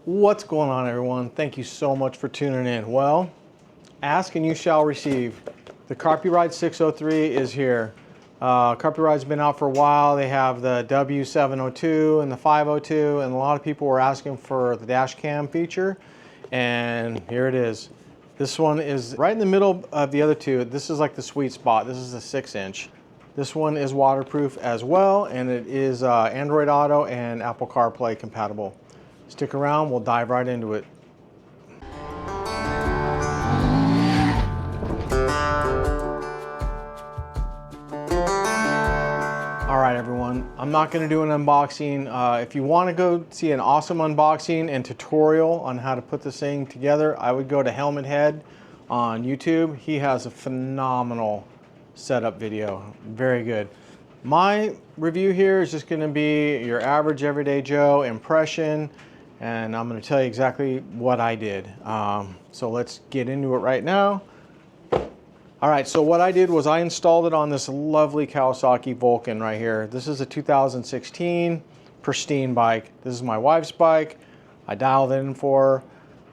What's going on, everyone? Thank you so much for tuning in. Well, ask and you shall receive. The Carpuride 603 is here. Carpuride's been out for a while. They have the W702 and the 502, and a lot of people were asking for the dash cam feature, and here it is. This one is right in the middle of the other two. This is like the sweet spot. This is a 6-inch. This one is waterproof as well, and it is Android Auto and Apple CarPlay compatible. Stick around, we'll dive right into it. All right, everyone, I'm not gonna do an unboxing. If you wanna go see an awesome unboxing and tutorial on how to put this thing together, I would go to Helmet Head on YouTube. He has a phenomenal setup video, very good. My review here is just gonna be your average everyday Joe impression, and I'm going to tell you exactly what I did. So let's get into it right now. All right, so what I did was I installed it on this lovely Kawasaki Vulcan right here. This is a 2016 pristine bike. This is my wife's bike. I dialed it in for her.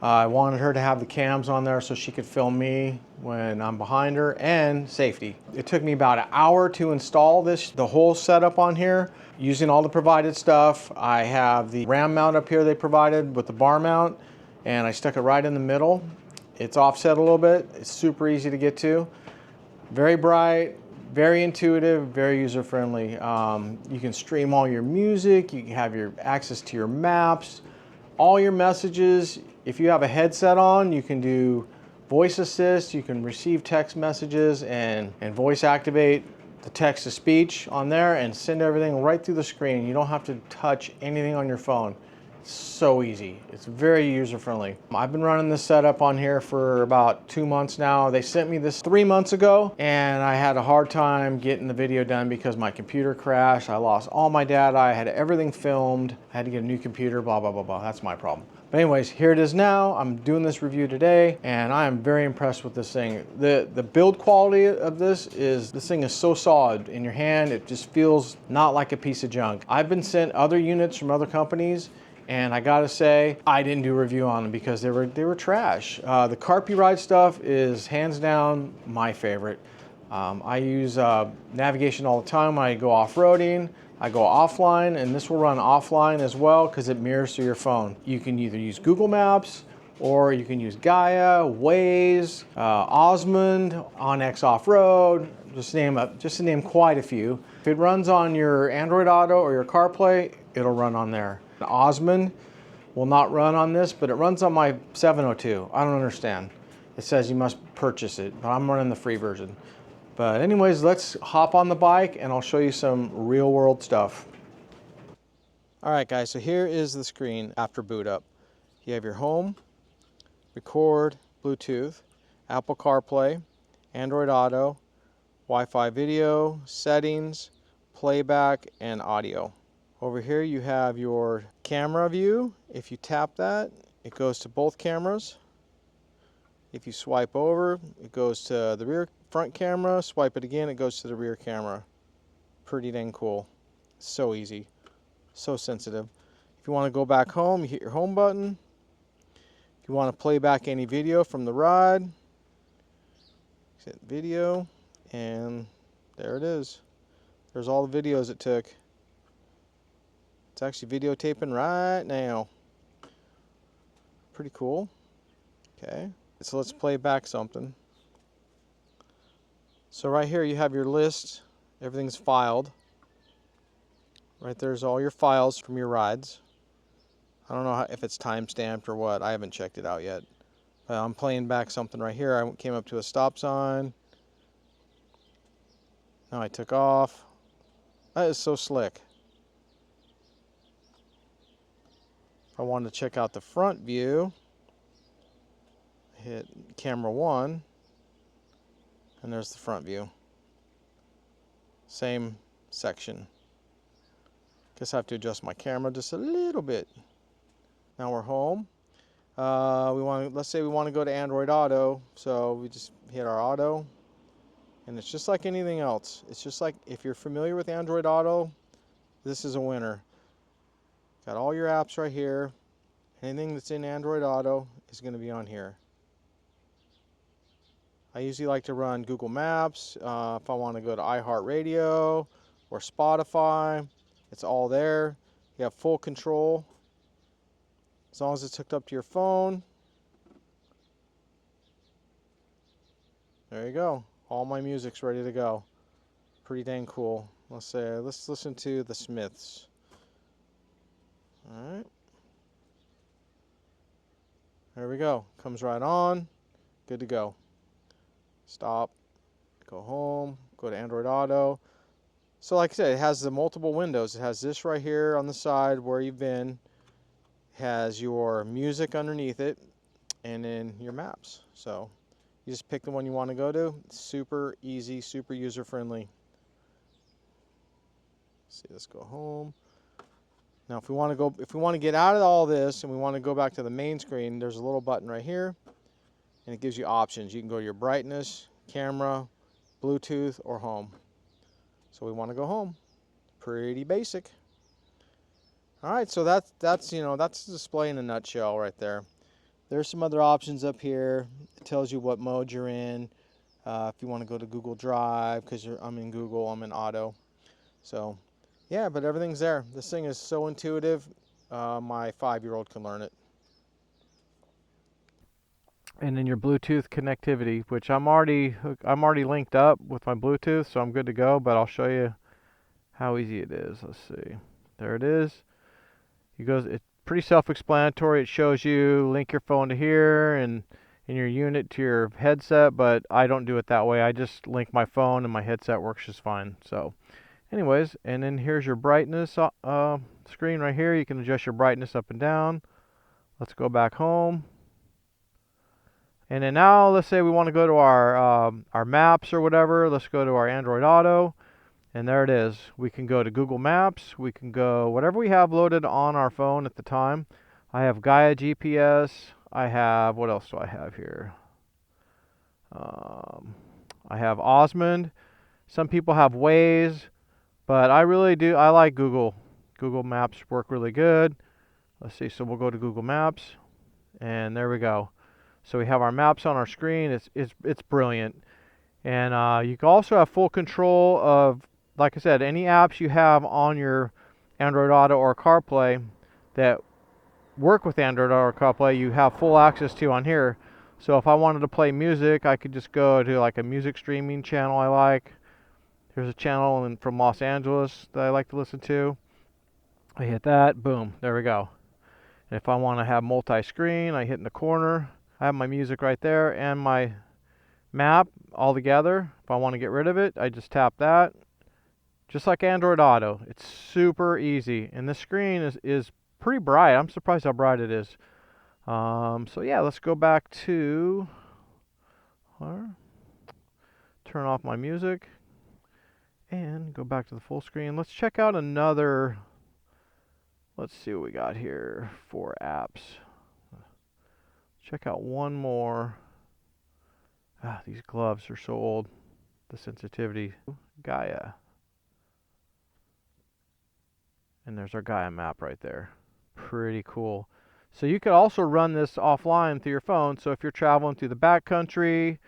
I wanted her to have the cams on there so she could film me when I'm behind her, and safety. It took me about an hour to install the whole setup on here, using all the provided stuff. I have the RAM mount up here they provided with the bar mount, and I stuck it right in the middle. It's offset a little bit. It's super easy to get to. Very bright, very intuitive, very user-friendly. You can stream all your music, you can have your access to your maps, all your messages. If you have a headset on, you can do voice assist, you can receive text messages and voice activate the text to speech on there and send everything right through the screen. You don't have to touch anything on your phone. It's so easy. It's very user-friendly. I've been running this setup on here for about 2 months now. They sent me this 3 months ago, and I had a hard time getting the video done because my computer crashed. I lost all my data. I had everything filmed. I had to get a new computer, blah, blah, blah, blah. That's my problem. But anyways, here it is now. I'm doing this review today, and I am very impressed with this thing. The build quality of this thing is so solid in your hand. It just feels not like a piece of junk. I've been sent other units from other companies, and I gotta say, I didn't do a review on them because they were trash. The Carpuride stuff is hands down my favorite. I use Navagation all the time. I go off-roading, I go offline, and this will run offline as well because it mirrors to your phone. You can either use Google Maps, or you can use Gaia, Waze, Osmond, OnX Off-Road, just to name quite a few. If it runs on your Android Auto or your CarPlay, it'll run on there. Osmond will not run on this, but it runs on my 702. I don't understand. It says you must purchase it, but I'm running the free version. But anyways, let's hop on the bike and I'll show you some real world stuff. All right, guys, so here is the screen after boot up. You have your home, record, Bluetooth, Apple CarPlay, Android Auto, Wi-Fi video, settings, playback, and audio. Over here you have your camera view. If you tap that, it goes to both cameras. If you swipe over, it goes to the front camera. Swipe it again, it goes to the rear camera. Pretty dang cool. So easy, so sensitive. If you want to go back home, you hit your home button. If you want to play back any video from the ride, hit video, and there it is. There's all the videos it took. It's actually videotaping right now. Pretty cool. Okay, so let's play back something. So right here you have your list. Everything's filed. Right there's all your files from your rides. I don't know if it's time stamped or what. I haven't checked it out yet. But I'm playing back something right here. I came up to a stop sign. Now I took off. That is so slick. If I wanted to check out the front view, hit camera 1, and there's the front view. Same section. Guess I have to adjust my camera just a little bit. Now we're home. Let's say we want to go to Android Auto, so we just hit our auto, and it's just like anything else. It's just like, if you're familiar with Android Auto, this is a winner. Got all your apps right here, Anything that's in Android Auto is going to be on here. I usually like to run Google Maps. If I want to go to iHeartRadio or Spotify, it's all there. You have full control as long as it's hooked up to your phone. There you go. All my music's ready to go. Pretty dang cool. Let's listen to the Smiths. All right. There we go. Comes right on. Good to go. Stop. Go home. Go to Android Auto. So like I said, it has the multiple windows. It has this right here on the side where you've been. It has your music underneath it. And then your maps. So you just pick the one you want to go to. It's super easy, super user friendly. See, let's go home. Now if we want to get out of all this and we want to go back to the main screen, there's a little button right here and it gives you options. You can go to your brightness, camera, Bluetooth, or home. So we want to go home. Pretty basic. All right, so that's the display in a nutshell right there. There's some other options up here. It tells you what mode you're in. If you want to go to Google Drive, because I'm in Google, I'm in Auto. So yeah, but everything's there. This thing is so intuitive. My 5-year-old can learn it. And then your Bluetooth connectivity, which I'm already linked up with my Bluetooth, so I'm good to go. But I'll show you how easy it is. Let's see. There it is. It's pretty self-explanatory. It shows you link your phone to here and your unit to your headset, but I don't do it that way. I just link my phone and my headset works just fine. So anyways, and then here's your brightness screen right here. You can adjust your brightness up and down. Let's go back home. And then now let's say we want to go to our maps or whatever. Let's go to our Android Auto. And there it is. We can go to Google Maps. We can go whatever we have loaded on our phone at the time. I have Gaia GPS. I have, what else do I have here? I have Osmond. Some people have Waze, but I like Google. Google Maps work really good. Let's see, so we'll go to Google Maps, and there we go. So we have our maps on our screen. It's brilliant. And you can also have full control of, like I said, any apps you have on your Android Auto or CarPlay that work with Android Auto or CarPlay, you have full access to on here. So if I wanted to play music, I could just go to like a music streaming channel I like. Here's a channel from Los Angeles that I like to listen to. I hit that, boom, there we go. And if I want to have multi-screen, I hit in the corner. I have my music right there and my map all together. If I want to get rid of it, I just tap that. Just like Android Auto. It's super easy. And the screen is pretty bright. I'm surprised how bright it is. So yeah, let's go back to turn off my music and go back to the full screen. Let's check out another. Let's see what we got here for apps. Check out one more. These gloves are so old. The sensitivity. Gaia. And there's our Gaia map right there. Pretty cool. So you could also run this offline through your phone. So if you're traveling through the backcountry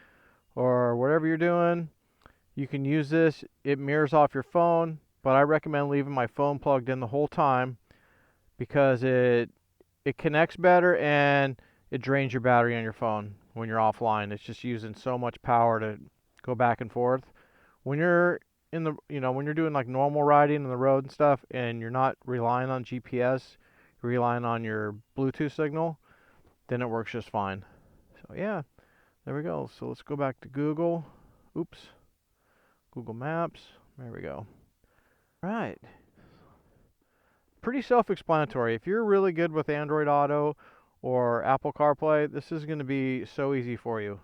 or whatever you're doing, you can use this. It mirrors off your phone, but I recommend leaving my phone plugged in the whole time because it connects better and it drains your battery on your phone when you're offline. It's just using so much power to go back and forth. When you're when you're doing like normal riding on the road and stuff and you're not relying on GPS, you're relying on your Bluetooth signal, then it works just fine. So yeah, there we go. So let's go back to Google. Oops. Google Maps. There we go. All right. Pretty self-explanatory. If you're really good with Android Auto or Apple CarPlay, this is going to be so easy for you.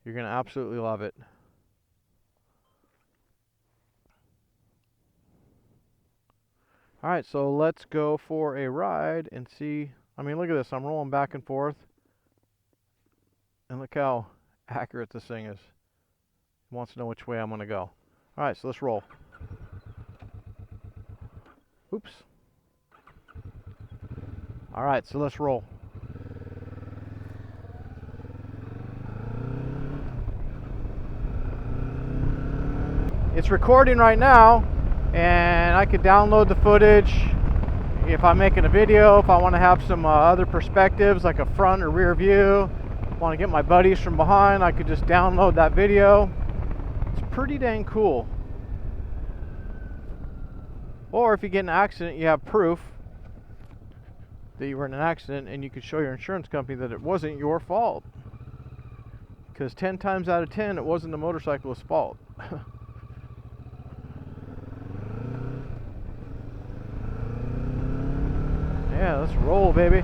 You're going to absolutely love it. All right, so let's go for a ride and see. I mean, look at this. I'm rolling back and forth. And look how accurate this thing is. It wants to know which way I'm going to go. All right, so let's roll. Oops. All right, so let's roll. it's recording right now, and I could download the footage if I'm making a video, if I want to have some other perspectives like a front or rear view, want to get my buddies from behind, I could just download that video. It's pretty dang cool. Or if you get in an accident, you have proof that you were in an accident, and you could show your insurance company that it wasn't your fault. Because 10 times out of 10, it wasn't the motorcyclist's fault. Yeah, let's roll, baby.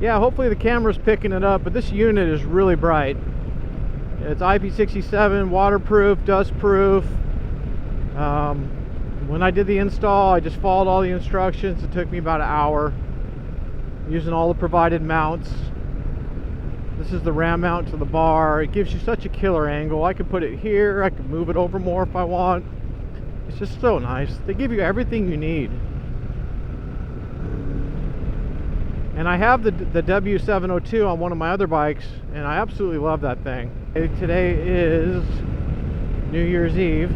Yeah, hopefully the camera's picking it up, but this unit is really bright. It's IP67, waterproof, dustproof. When I did the install, I just followed all the instructions. It took me about an hour, using all the provided mounts. This is the ram mount to the bar. It gives you such a killer angle. I could put it here, I could move it over more if I want. It's just so nice. They give you everything you need. And I have the W702 on one of my other bikes, and I absolutely love that thing. Today is New Year's Eve,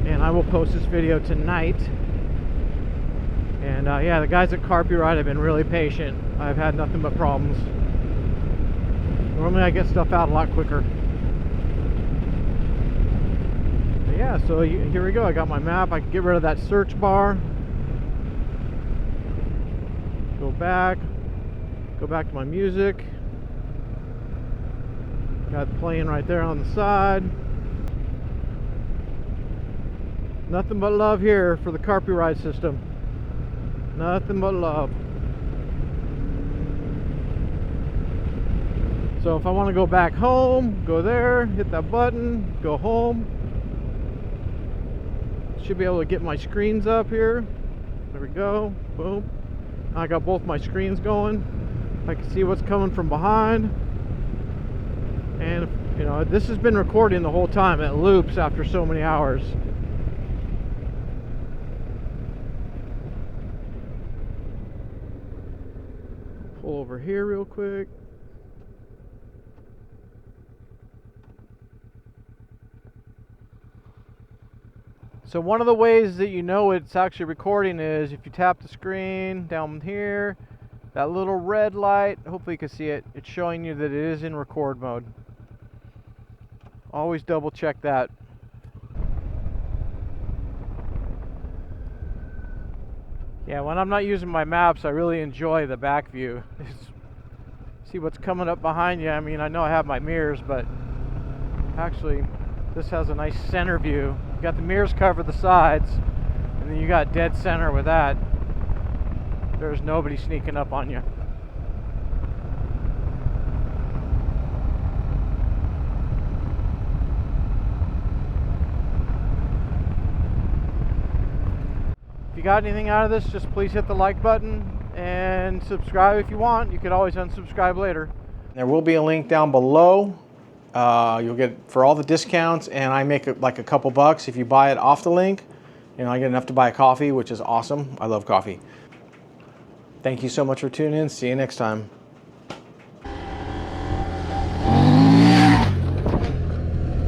and I will post this video tonight. And yeah, the guys at Carpuride have been really patient. I've had nothing but problems. Normally I get stuff out a lot quicker. But yeah, so here we go. I got my map. I can get rid of that search bar. Go back to my music. Got it playing right there on the side. Nothing but love here for the Carpuride system. Nothing but love. So if I want to go back home, go there, hit that button, go home. Should be able to get my screens up here. There we go. Boom. I got both my screens going. I can see what's coming from behind. And you know, this has been recording the whole time. It loops after so many hours. Pull over here real quick. So one of the ways that you know it's actually recording is if you tap the screen down here, that little red light, hopefully you can see it, it's showing you that it is in record mode. Always double check that. Yeah, when I'm not using my maps, I really enjoy the back view. See what's coming up behind you. I mean, I know I have my mirrors, but actually this has a nice center view. You got the mirrors cover the sides, and then you got dead center with that. There's nobody sneaking up on you. If you got anything out of this, just please hit the like button and subscribe if you want. You could always unsubscribe later. There will be a link down below. You'll get for all the discounts, and I make like a couple bucks if you buy it off the link. You know, I get enough to buy a coffee, which is awesome. I love coffee. Thank you so much for tuning in. See you next time.